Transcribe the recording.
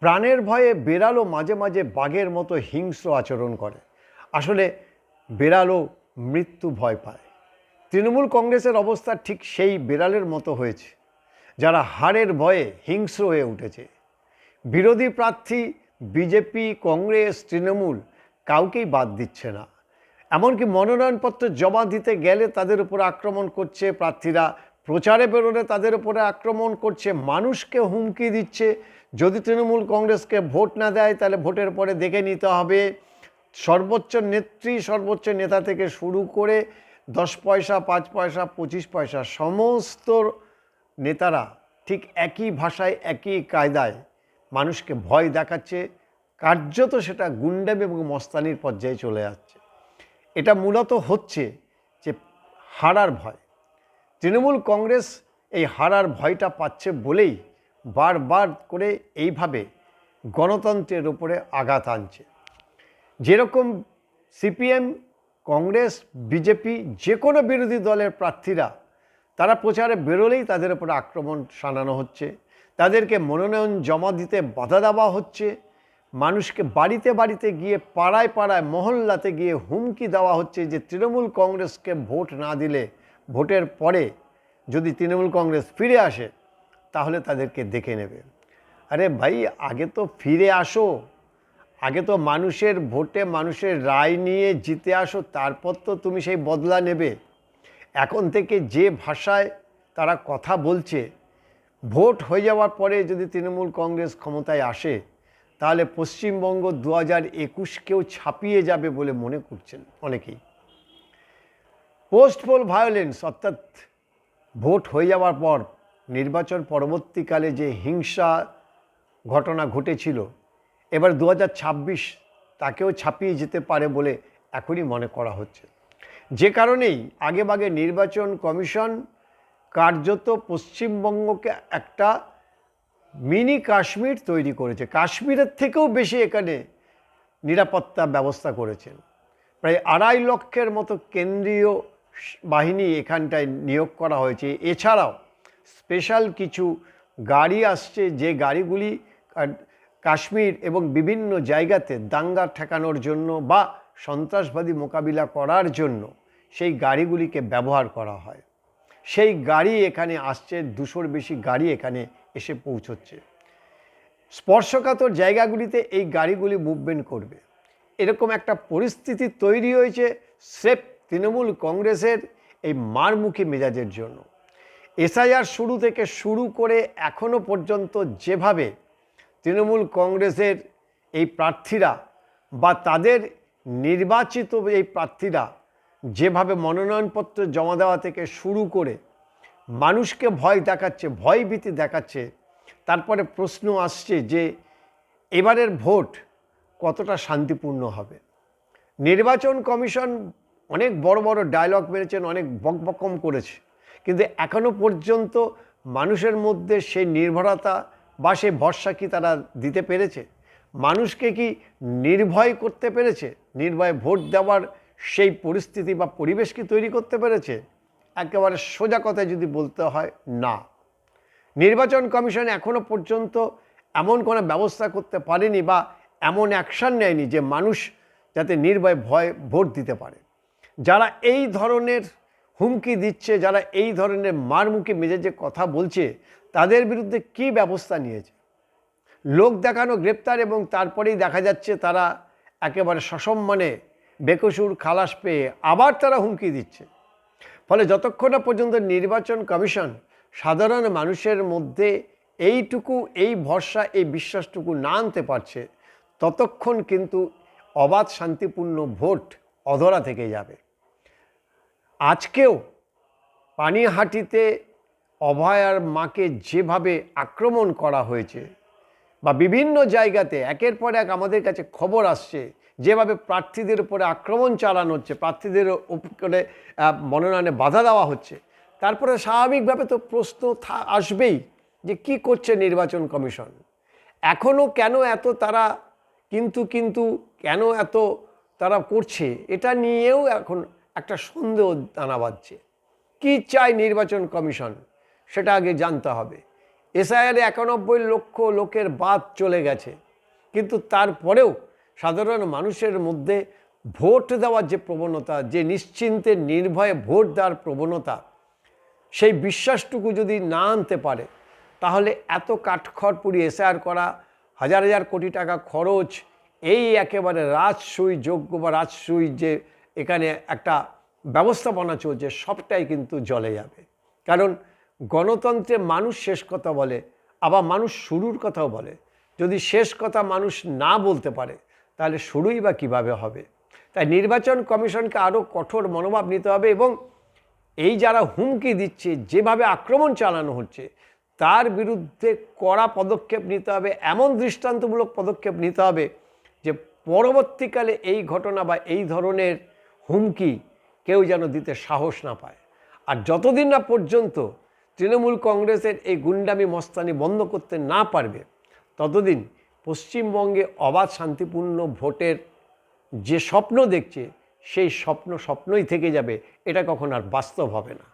প্রাণের ভয়ে বেড়ালও মাঝে মাঝে বাঘের মতো হিংস্র আচরণ করে। আসলে বেড়ালও মৃত্যু ভয় পায়। তৃণমূল কংগ্রেসের অবস্থা ঠিক সেই বেড়ালের মতো হয়েছে, যারা হারের ভয়ে হিংস্র হয়ে উঠেছে। বিরোধী প্রার্থী বিজেপি, কংগ্রেস, তৃণমূল কাউকেই বাদ দিচ্ছে না। এমনকি মনোনয়নপত্র জমা দিতে গেলে তাদের উপর আক্রমণ করছে, প্রার্থীরা প্রচারে বেরোলে তাদের উপরে আক্রমণ করছে, মানুষকে হুমকি দিচ্ছে যদি তৃণমূল কংগ্রেসকে ভোট না দেয় তাহলে ভোটের পরে দেখে নিতে হবে। সর্বোচ্চ নেত্রী, সর্বোচ্চ নেতা থেকে শুরু করে 10 পয়সা, 5 পয়সা, 25 পয়সা সমস্ত নেতারা ঠিক একই ভাষায়, একই কায়দায় মানুষকে ভয় দেখাচ্ছে। কার্যত সেটা গুন্ডামি এবং মস্তানির পর্যায়ে চলে যাচ্ছে। এটা মূলত হচ্ছে যে হারার ভয়। তৃণমূল কংগ্রেস এই হারার ভয়টা পাচ্ছে বলেই বারবার করে এইভাবে গণতন্ত্রের উপরে আঘাত আনছে। যেরকম সিপিএম, কংগ্রেস, বিজেপি, যে কোনো বিরোধী দলের প্রার্থীরা তারা প্রচারে বেরোলেই তাদের উপরে আক্রমণ শানানো হচ্ছে, তাদেরকে মনোনয়ন জমা দিতে বাধা দেওয়া হচ্ছে, মানুষকে বাড়িতে বাড়িতে গিয়ে, পাড়ায় পাড়ায়, মহল্লাতে গিয়ে হুমকি দেওয়া হচ্ছে যে তৃণমূল কংগ্রেসকে ভোট না দিলে ভোটের পরে যদি তৃণমূল কংগ্রেস ফিরে আসে তাহলে তাদেরকে দেখে নেবে। আরে ভাই, আগে তো ফিরে আসো, আগে তো মানুষের ভোটে মানুষের রায় নিয়ে জিতে আসো, তারপর তো তুমি সেই বদলা নেবে। এখন থেকে যে ভাষায় তারা কথা বলছে, ভোট হয়ে যাওয়ার পরে যদি তৃণমূল কংগ্রেস ক্ষমতায় আসে তাহলে পশ্চিমবঙ্গ 2021কেও ছাপিয়ে যাবে বলে মনে করছেন অনেকেই। পোস্ট পোল ভায়োলেন্স, অর্থাৎ ভোট হয়ে যাওয়ার পর নির্বাচন পরবর্তীকালে যে হিংসা ঘটনা ঘটেছিল, এবার 2026 তাকেও ছাপিয়ে যেতে পারে বলে এখনই মনে করা হচ্ছে। যে কারণেই আগেভাগে নির্বাচন কমিশন কার্যত পশ্চিমবঙ্গকে একটা মিনি কাশ্মীর তৈরি করেছে। কাশ্মীরের থেকেও বেশি এখানে নিরাপত্তা ব্যবস্থা করেছেন। প্রায় 2.5 লক্ষের মতো কেন্দ্রীয় বাহিনী এখানটায় নিয়োগ করা হয়েছে। এছাড়াও স্পেশাল কিছু গাড়ি আসছে, যে গাড়িগুলি কাশ্মীর এবং বিভিন্ন জায়গাতে দাঙ্গা ঠেকানোর জন্য বা সন্ত্রাসবাদী মোকাবিলা করার জন্য সেই গাড়িগুলিকে ব্যবহার করা হয়। সেই গাড়ি এখানে আসছে, 200-র বেশি গাড়ি এখানে এসে পৌঁছচ্ছে। স্পর্শকাতর জায়গাগুলিতে এই গাড়িগুলি মুভমেন্ট করবে, এরকম একটা পরিস্থিতি তৈরি হয়েছে স্রেফ তৃণমূল কংগ্রেসের এই মারমুখী মেজাজের জন্য। এসআইআর শুরু থেকে শুরু করে এখনো পর্যন্ত যেভাবে তৃণমূল কংগ্রেসের এই প্রার্থীরা বা তাদের নির্বাচিত এই প্রার্থীরা যেভাবে মনোনয়নপত্র জমা দেওয়া থেকে শুরু করে মানুষকে ভয় দেখাচ্ছে, ভয়ভীতি দেখাচ্ছে, তারপরে প্রশ্ন আসছে যে এবারের ভোট কতটা শান্তিপূর্ণ হবে। নির্বাচন কমিশন অনেক বড় বড় ডায়লগ মেরেছেন, অনেক বকবকম করেছে, কিন্তু এখনো পর্যন্ত মানুষের মধ্যে সেই নির্ভরতা বা সেই ভরসা কি তারা দিতে পেরেছে? মানুষকে কি নির্ভয় করতে পেরেছে? নির্ভয়ে ভোট দেওয়ার সেই পরিস্থিতি বা পরিবেশ কি তৈরি করতে পেরেছে? একেবারে সোজা কথায় যদি বলতে হয়, না। নির্বাচন কমিশন এখনো পর্যন্ত এমন কোনো ব্যবস্থা করতে পারেনি বা এমন অ্যাকশন নেয়নি যে মানুষ যাতে নির্ভয়ে ভোট দিতে পারে। যারা এই ধরনের হুমকি দিচ্ছে, যারা এই ধরনের মারমুখী মেজাজে কথা বলছে, তাদের বিরুদ্ধে কি ব্যবস্থা নিয়েছে? লোক দেখানো গ্রেপ্তার, এবং তারপরেই দেখা যাচ্ছে তারা একেবারে সসম্মানে বেকসুর খালাস পেয়ে আবার তারা হুমকি দিচ্ছে। ফলে যতক্ষণ না পর্যন্ত নির্বাচন কমিশন সাধারণ মানুষের মধ্যে এইটুকু, এই ভরসা, এই বিশ্বাসটুকু না আনতে পারছে, ততক্ষণ কিন্তু অবাধ শান্তিপূর্ণ ভোট অধরা থেকে যাবে। আজকেও পানিহাটিতে অভয়ার মাকে যেভাবে আক্রমণ করা হয়েছে, বা বিভিন্ন জায়গাতে একের পর এক আমাদের কাছে খবর আসছে যেভাবে প্রার্থীদের উপরে আক্রমণ চালানো হচ্ছে, প্রার্থীদের উপরে মনোনয়নে বাধা দেওয়া হচ্ছে, তারপরে স্বাভাবিকভাবে তো প্রশ্ন আসবেই যে কি করছে নির্বাচন কমিশন? এখনও কেন এত তারা কিন্তু কেন এত তারা করছে, এটা নিয়েও এখন একটা সন্দেহ দানা বাঁধছে। কী চায় নির্বাচন কমিশন সেটা আগে জানতে হবে। এসআইআরে 91 লক্ষ লোকের বাদ চলে গেছে, কিন্তু তারপরেও সাধারণ মানুষের মধ্যে ভোট দেওয়ার যে প্রবণতা, যে নিশ্চিন্তে নির্ভয়ে ভোট দেওয়ার প্রবণতা, সেই বিশ্বাসটুকু যদি না আনতে পারে, তাহলে এত কাঠখড়পুরি এসআইআর করা, হাজার হাজার কোটি টাকা খরচ, এই একেবারে রাজসুই যোগ্য বা রাজসুই যে এখানে একটা ব্যবস্থাপনা চলছে, সবটাই কিন্তু জলে যাবে। কারণ গণতন্ত্রে মানুষ শেষ কথা বলে, আবার মানুষ শুরুর কথাও বলে। যদি শেষ কথা মানুষ না বলতে পারে, তাহলে শুরুই বা কীভাবে হবে? তাই নির্বাচন কমিশনকে আরও কঠোর মনোভাব নিতে হবে এবং এই যারা হুমকি দিচ্ছে, যেভাবে আক্রমণ চালানো হচ্ছে, তার বিরুদ্ধে কড়া পদক্ষেপ নিতে হবে, এমন দৃষ্টান্তমূলক পদক্ষেপ নিতে হবে যে পরবর্তীকালে এই ঘটনা বা এই ধরনের হুমকি কেউ যেন দিতে সাহস না পায়। আর যতদিন না পর্যন্ত তৃণমূল কংগ্রেসের এই গুন্ডামি মস্তানি বন্ধ করতে না পারবে, ততদিন পশ্চিমবঙ্গে অবাধ শান্তিপূর্ণ ভোটের যে স্বপ্ন দেখছে, সেই স্বপ্নই থেকে যাবে, এটা কখন আর বাস্তব হবে না।